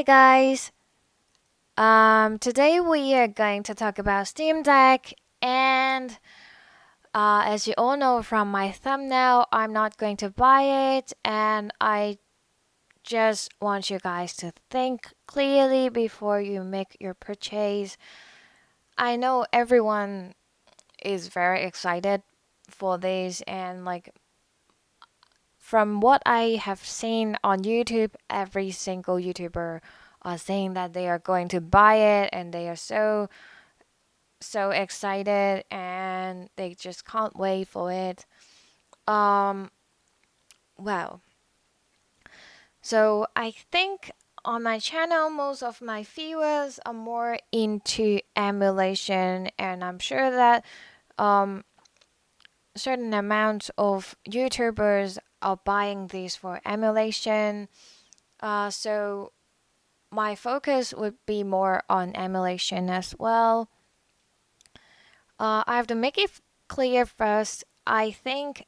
guys. Today we are going to talk about Steam Deck, and as you all know from my thumbnail, I'm not going to buy it, and I just want you guys to think clearly before you make your purchase. I know everyone is very excited for this, and from what I have seen on YouTube, every single YouTuber are saying that they are going to buy it and they are so excited and they just can't wait for it. Um well, so I think on my channel most of my viewers are more into emulation, and I'm sure that um certain amounts of YouTubers are buying these for emulation. So my focus would be more on emulation as well. I have to make it clear first. I think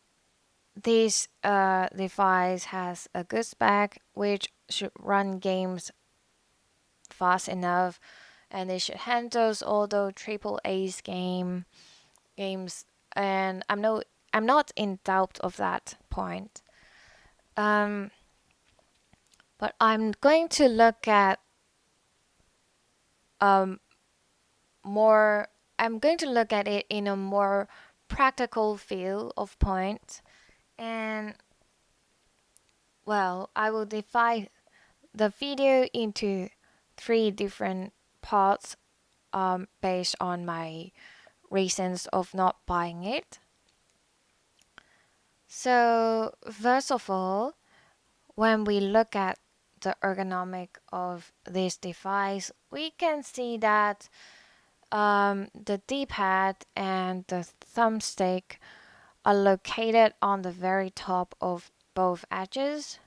this device has a good spec which should run games fast enough, and it should handle all the triple A's games, and I'm not in doubt of that point. Um, but I'm going to look at um more I'm going to look at it in a more practical view of point. And well, I will divide the video into three different parts based on my reasons of not buying it. So first of all, when we look at the ergonomic of this device, we can see that the D-pad and the thumbstick are located on the very top of both edges,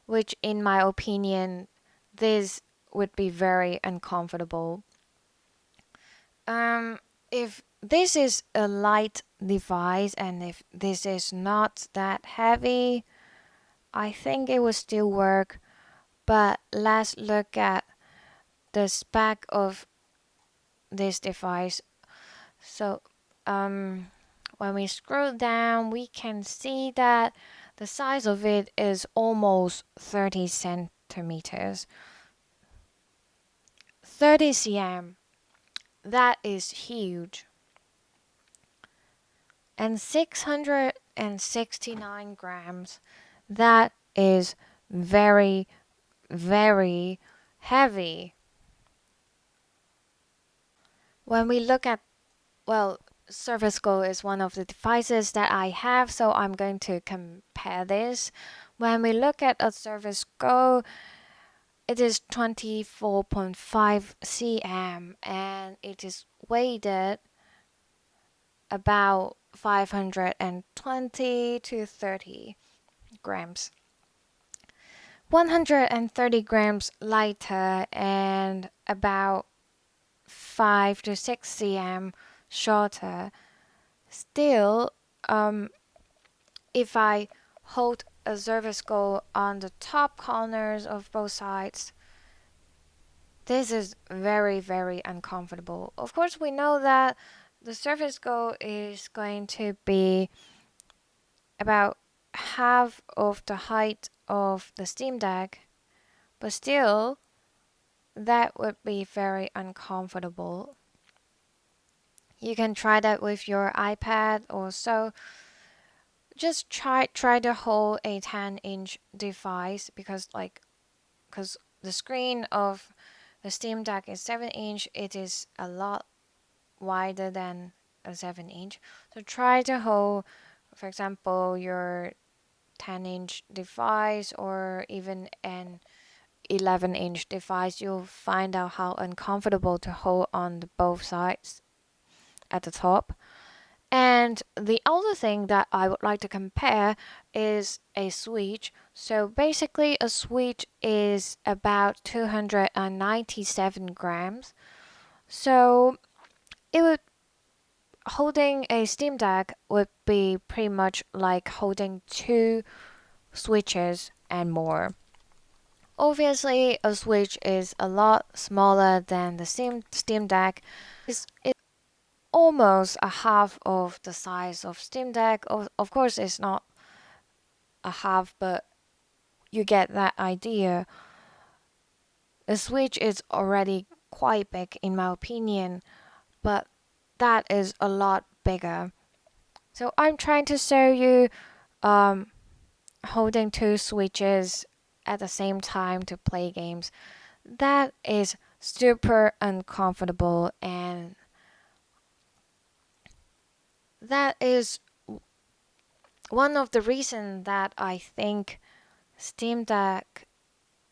which in my opinion, this would be very uncomfortable. If this is a light device and if this is not that heavy, I think it would still work. But let's look at the spec of this device. So, when we scroll down, we can see that the size of it is almost 30 centimeters. 30 cm. That is huge. And 669 grams. That is very, very heavy. When we look at, well, Surface Go is one of the devices that I have, so I'm going to compare this. When we look at a Surface Go, it is 24.5 cm and it is weighted about 520 to 30 grams. 130 grams lighter and about 5 to 6 cm shorter. Still, if I hold a Surface Go on the top corners of both sides, this is very, very uncomfortable. Of course, we know that the Surface Go is going to be about half of the height of the Steam Deck, but still, that would be very uncomfortable. You can try that with your iPad or so. Just try to hold a 10-inch device because the screen of the Steam Deck is 7-inch. It is a lot wider than a 7-inch. So try to hold, for example, your 10-inch device or even an 11-inch device. You'll find out how uncomfortable to hold on both sides at the top. And the other thing that I would like to compare is a Switch. So basically, a Switch is about 297 grams. So holding a Steam Deck would be pretty much like holding two Switches and more. Obviously, a Switch is a lot smaller than the Steam Deck. It's almost a half of the size of Steam Deck. Of course, it's not a half, but you get that idea. The Switch is already quite big in my opinion, but that is a lot bigger. So I'm trying to show you um, holding two Switches at the same time to play games. That is super uncomfortable, and that is one of the reasons that I think Steam Deck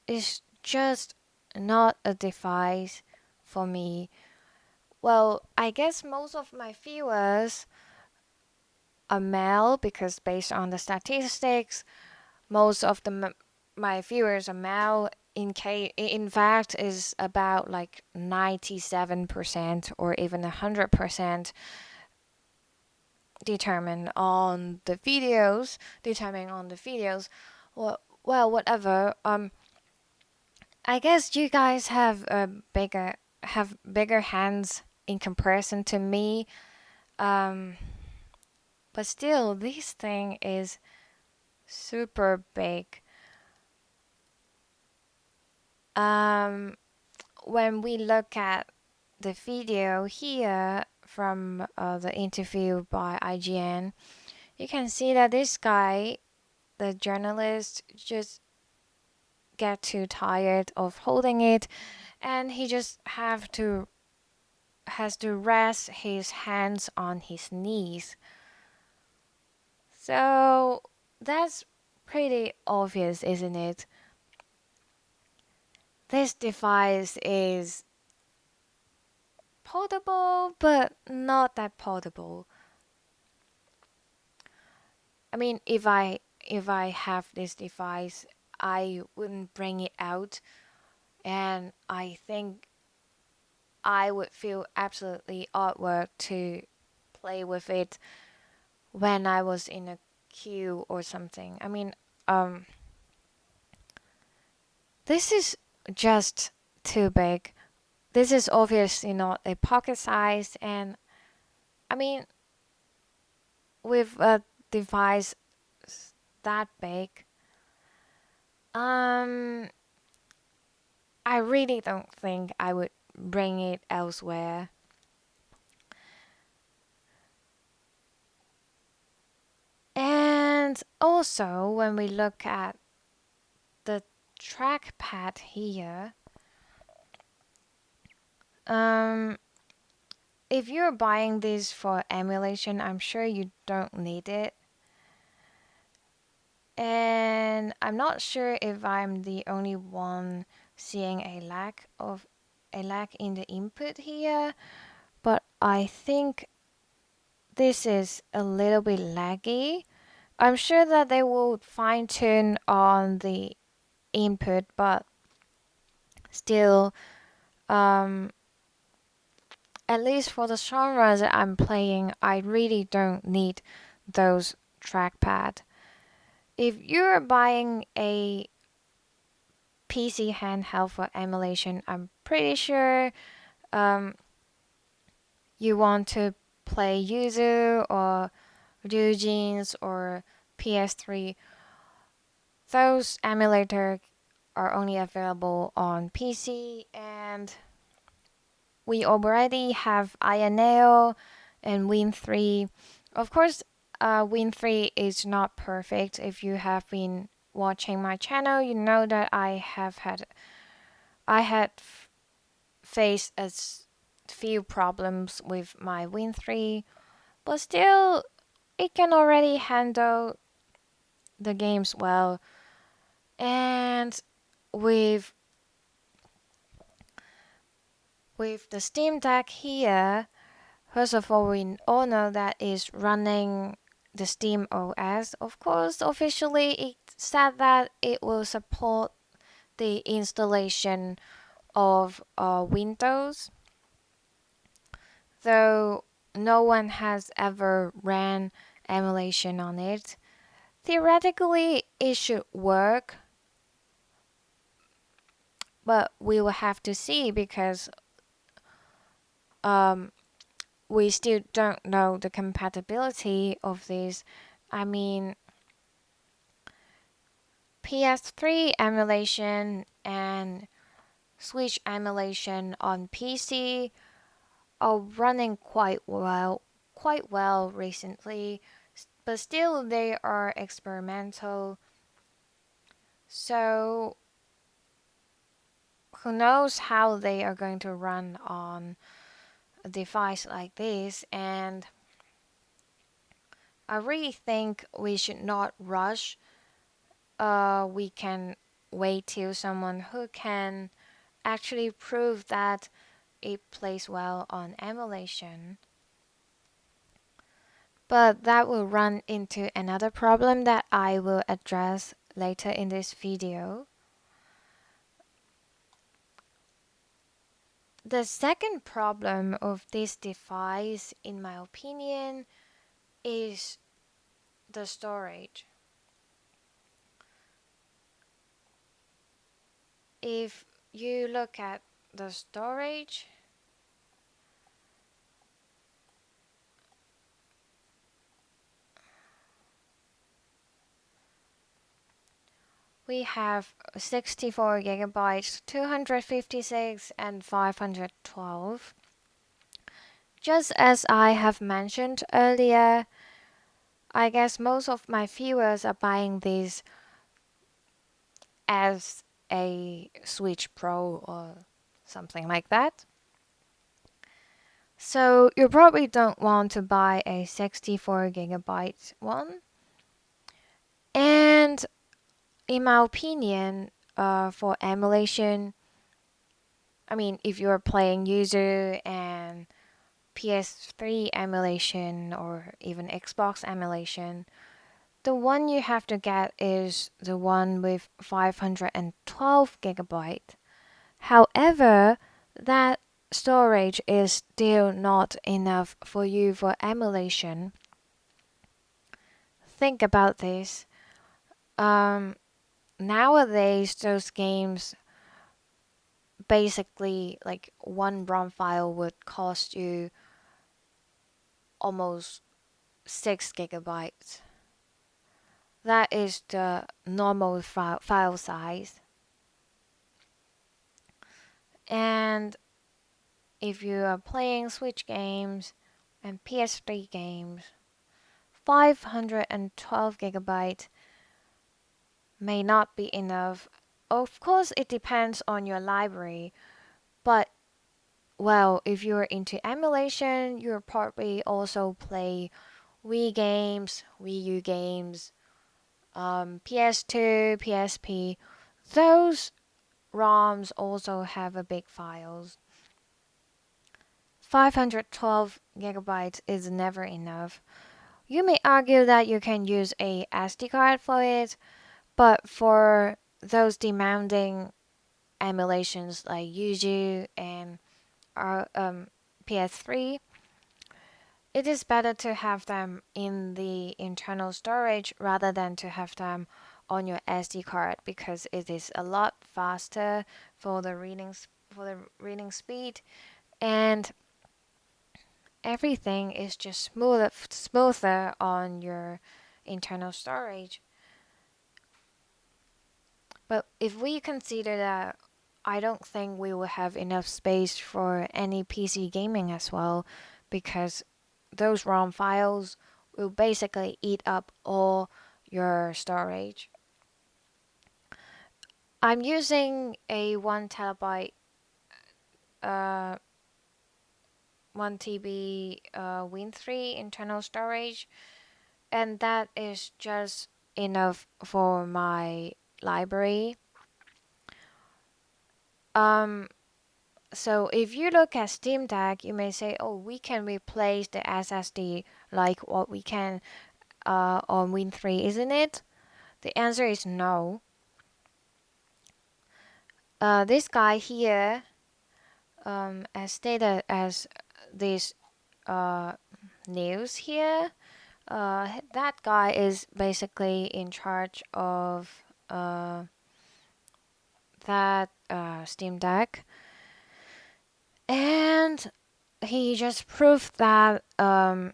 is just not a device for me. Well, I guess most of my viewers are male because based on the statistics, most of my viewers are male. In fact, is about like 97% or even 100% determined on the videos. Well, whatever. I guess you guys have bigger hands in comparison to me. Um, but still, this thing is super big. Um, when we look at the video here from the interview by IGN, you can see that this guy, the journalist, just get too tired of holding it, and he just has to rest his hands on his knees. So that's pretty obvious, isn't it? This device is portable, but not that portable. I mean, if I have this device, I wouldn't bring it out, and I think I would feel absolutely awkward to play with it when I was in a queue or something. I mean, um, this is just too big. This is obviously not a pocket size, and I mean, with a device that big, um, I really don't think I would bring it elsewhere. And also, when we look at the trackpad here, um, if you're buying this for emulation, I'm sure you don't need it. And I'm not sure if I'm the only one seeing a lag in the input here, but I think this is a little bit laggy. I'm sure that they will fine tune on the input, but still, um, at least for the genres that I'm playing, I really don't need those trackpad. If you're buying a PC handheld for emulation, I'm pretty sure um, you want to play Yuzu or Ryujin's or PS3. Those emulators are only available on PC, and we already have Ioneo and Win3. Of course, Win3 is not perfect. If you have been watching my channel, you know that I had faced a few problems with my Win3, but still, it can already handle the games well. And with the Steam Deck here, first of all, we all know that it's running the Steam OS. Of course, officially it said that it will support the installation of Windows, though no one has ever ran emulation on it. Theoretically, it should work, But we will have to see because um, we still don't know the compatibility of these. I mean, PS3 emulation and Switch emulation on PC are running quite well recently, but still they are experimental. So who knows how they are going to run on a device like this, and I really think we should not rush. We can wait till someone who can actually prove that it plays well on emulation. But that will run into another problem that I will address later in this video. The second problem of this device, in my opinion, is the storage. If you look at the storage, we have 64 gigabytes, 256, and 512. Just as I have mentioned earlier, I guess most of my viewers are buying these as a Switch Pro or something like that. So you probably don't want to buy a 64 gigabyte one. And in my opinion, for emulation, I mean, if you're playing user and PS3 emulation or even Xbox emulation, the one you have to get is the one with 512 gigabyte. However, that storage is still not enough for you for emulation. Think about this. Nowadays, those games basically like one ROM file would cost you almost 6 gigabytes. That is the normal file size. And if you are playing Switch games and PS3 games, 512 gigabyte may not be enough. Of course, it depends on your library, but well, if you're into emulation, you'll probably also play Wii games, Wii U games, PS2, PSP. Those ROMs also have a big files. 512 gigabytes is never enough. You may argue that you can use a SD card for it, but for those demanding emulations like Yuzu and PS3, it is better to have them in the internal storage rather than to have them on your SD card because it is a lot faster for the reading speed, and everything is just smoother on your internal storage. But if we consider that, I don't think we will have enough space for any PC gaming as well, because those ROM files will basically eat up all your storage. I'm using a 1 terabyte, uh, 1 TB Win3 internal storage, and that is just enough for my library. So if you look at Steam Deck, you may say, oh, we can replace the SSD like what we can on Win3, isn't it? The answer is no. This guy here, as stated as this news here, that guy is basically in charge of that Steam Deck, and he just proved that the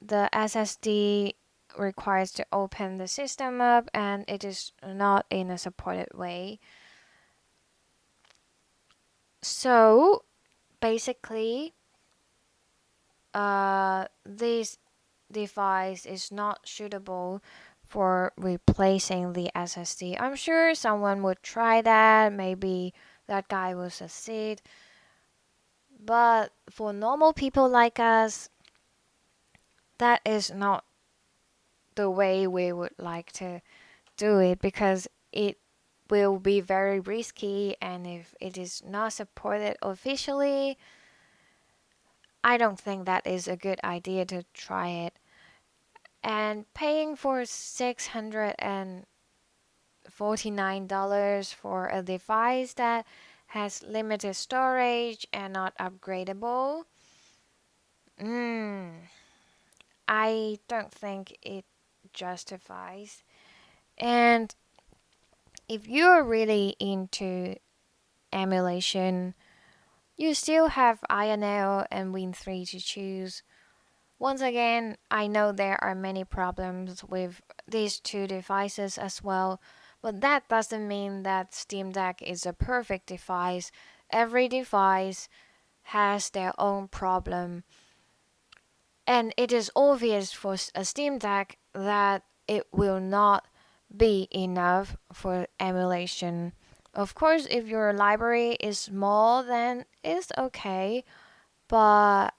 SSD requires to open the system up and it is not in a supported way. So basically, this device is not suitable for replacing the SSD. I'm sure someone would try that, maybe that guy will succeed. But for normal people like us, that is not the way we would like to do it because it will be very risky, and if it is not supported officially, I don't think that is a good idea to try it. And paying for $649 for a device that has limited storage and not upgradable, I don't think it justifies. And if you're really into emulation, you still have INL and Win3 to choose. Once again, I know there are many problems with these two devices as well, but that doesn't mean that Steam Deck is a perfect device. Every device has their own problem, and it is obvious for a Steam Deck that it will not be enough for emulation. Of course, if your library is small, then it's okay, but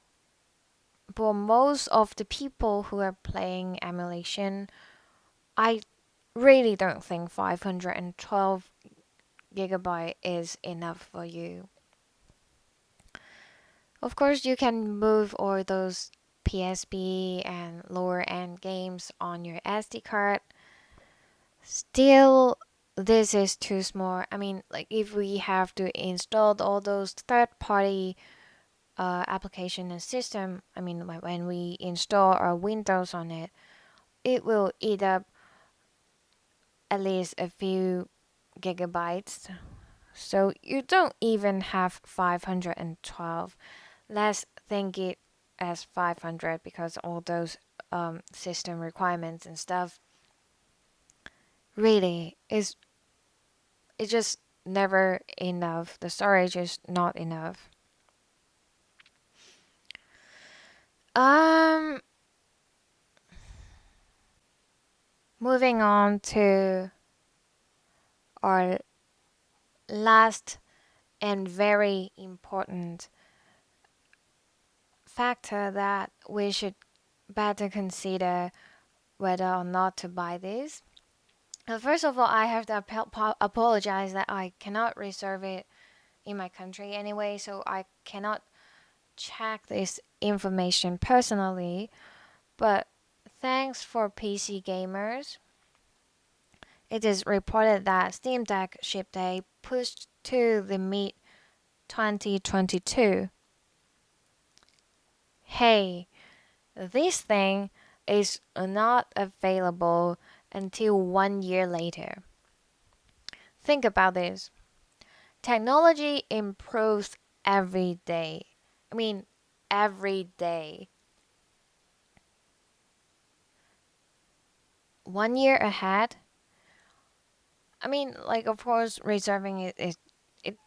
for most of the people who are playing emulation, I really don't think 512 gigabyte is enough for you. Of course, you can move all those PSP and lower end games on your SD card. Still, this is too small. I mean, like if we have to install all those third party application and system, I mean, when we install our Windows on it, it will eat up at least a few gigabytes. So you don't even have 512. Let's think it as 500 because all those system requirements and stuff really is it's just never enough. The storage is not enough. Um, Moving on to our last and very important factor that we should better consider whether or not to buy this. First of all, I have to apologize that I cannot reserve it in my country anyway, so I cannot check this information personally. But thanks for PC gamers, it is reported that Steam Deck ship date pushed to the mid 2022. Hey, this thing is not available until 1 year later. Think about this. Technology improves every day. I mean, every day. 1 year ahead. I mean, like of course, reserving it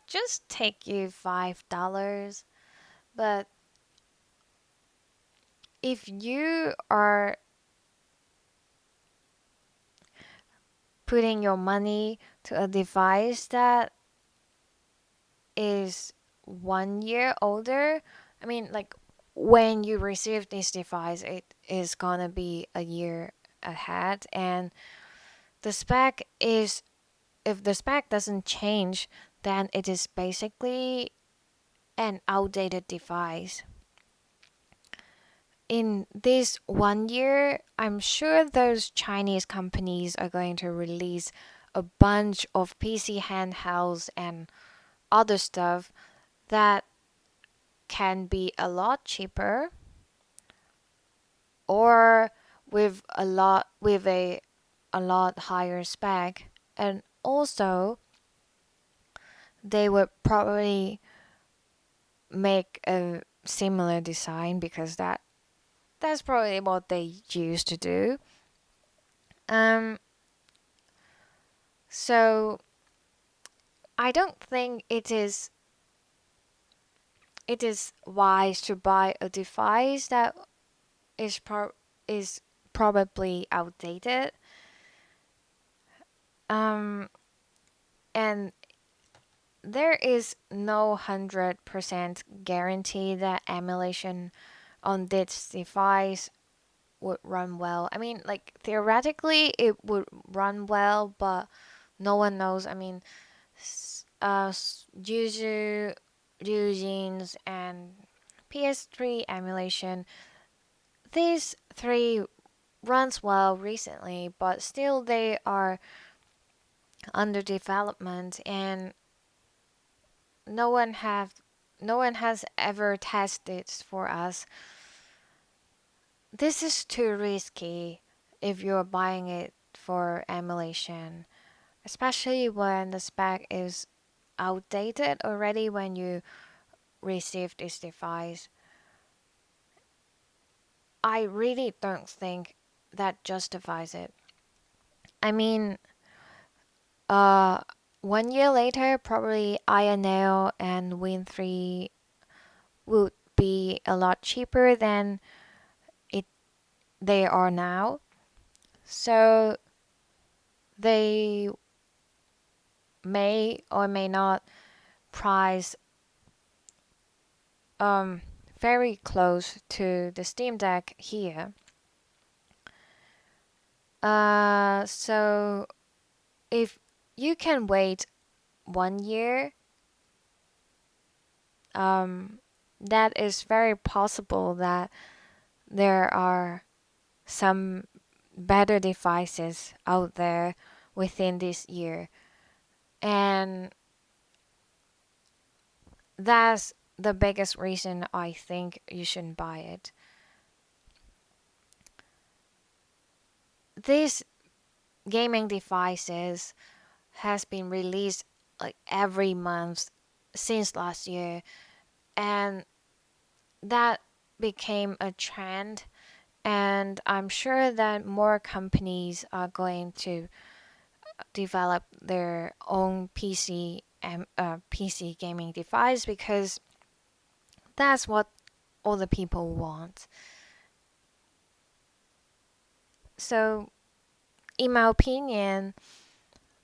just take you $5, but if you are putting your money to a device that is 1 year older, I mean, like when you receive this device, it is gonna be a year ahead, and the spec is if the spec doesn't change, then it is basically an outdated device. In this 1 year, I'm sure those Chinese companies are going to release a bunch of PC handhelds and other stuff that can be a lot cheaper or with a lot higher spec, and also they would probably make a similar design because that's probably what they used to do. Um, so I don't think it is wise to buy a device that is probably outdated. Um, and there is no 100% guarantee that emulation on this device would run well. I mean, like theoretically it would run well, but no one knows. I mean, user Eugene's and PS3 emulation, these three runs well recently, but still they are under development, and no one have no one has ever tested for us. This is too risky if you're buying it for emulation, especially when the spec is outdated already when you receive this device. I really don't think that justifies it. I mean, uh, 1 year later, probably INL and Win 3 would be a lot cheaper than it they are now. So they may or may not price um very close to the Steam Deck here. So if you can wait 1 year, um, that is very possible that there are some better devices out there within this year. And that's the biggest reason I think you shouldn't buy it. These gaming devices has been released like every month since last year, and that became a trend, and I'm sure that more companies are going to develop their own PC gaming device because that's what all the people want. So, in my opinion,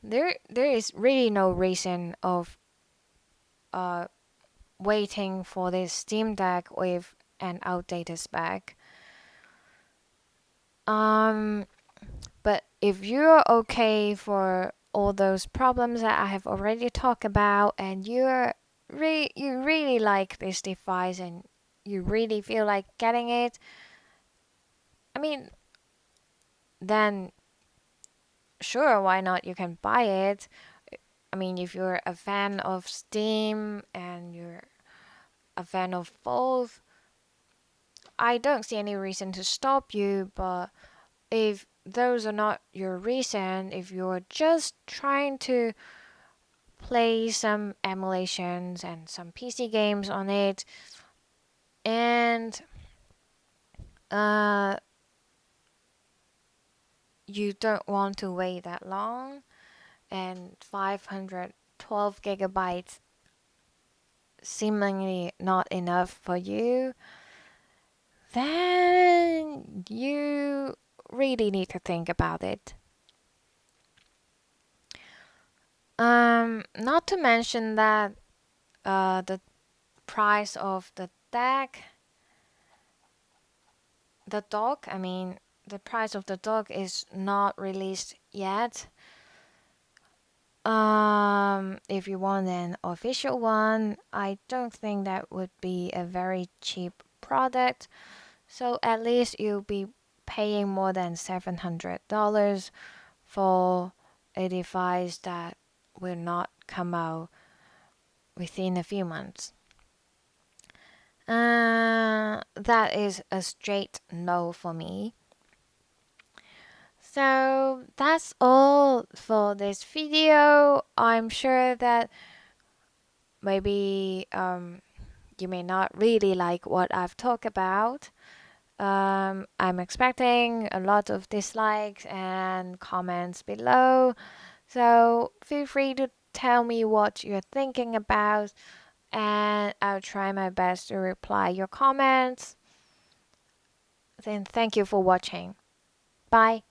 there is really no reason of uh waiting for this Steam Deck with an outdated spec. Um, but if you're okay for all those problems that I have already talked about, and you really like this device and you really feel like getting it, I mean, then sure, why not? You can buy it. I mean, if you're a fan of Steam and you're a fan of both, I don't see any reason to stop you. But if those are not your reason, if you're just trying to play some emulations and some PC games on it, and uh, you don't want to wait that long, and 512 gigabytes seemingly not enough for you, then you really need to think about it. Not to mention that the price of the dock, I mean, the price of the dock is not released yet. If you want an official one, I don't think that would be a very cheap product. So at least you'll be paying more than $700 for a device that will not come out within a few months. That is a straight no for me. So that's all for this video. I'm sure that maybe you may not really like what I've talked about. I'm expecting a lot of dislikes and comments below. So feel free to tell me what you're thinking about, and I'll try my best to reply your comments. Then thank you for watching. Bye.